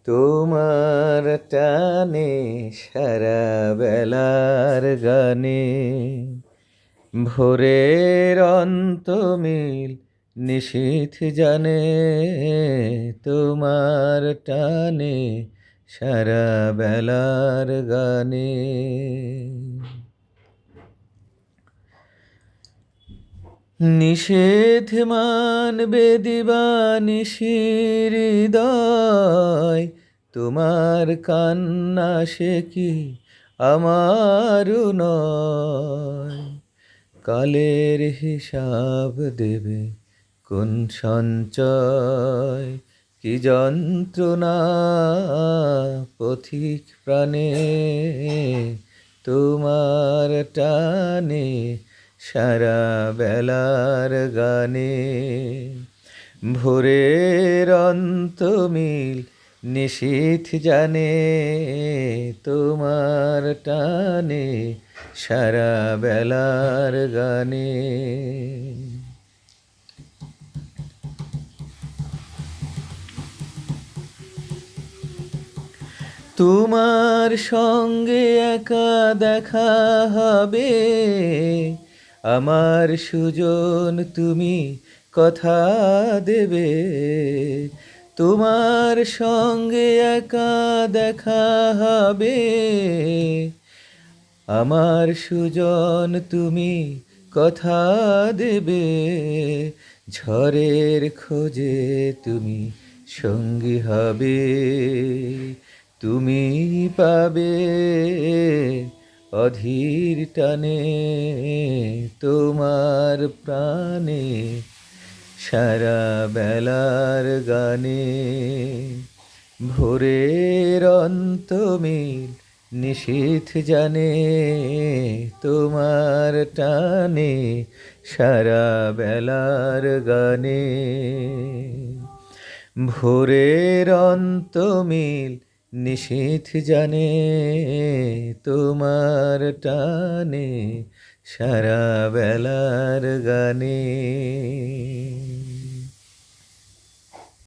তোমার টানে সারা বেলার গানে ভোরের অন্তমিল নিশীথ জানে তোমার টানে সারা বেলার গানে। নিষেধ মানবে দিবানিশির হৃদয়, তোমার কান্না সে কি আমারও নয়। কালের হিসাব দেবে কোন সঞ্চয়, কি যন্ত্রণা পথিক প্রাণে তোমার টানে সারা বেলার গানে। ভোরের অন্তমিল নিশীথ জানে তোমার টানে সারা বেলার গানে। তোমার সঙ্গে একা দেখা হবে, আমার সুজন তুমি কথা দেবে। তোমার সঙ্গে একা দেখা হবে, আমার সুজন তুমি কথা দেবে। ঝড়ের খোঁজে তুমি সঙ্গী হবে, তুমি পাবে অধীর টানে তোমার প্রাণে সারা বেলার গানে। ভোরের অন্তমিল নিশীথ জানে তোমার টানে সারা বেলার গানে। ভোরের অন্তমিল নিশীথ জানে তোমার টানে সারা বেলার গানে।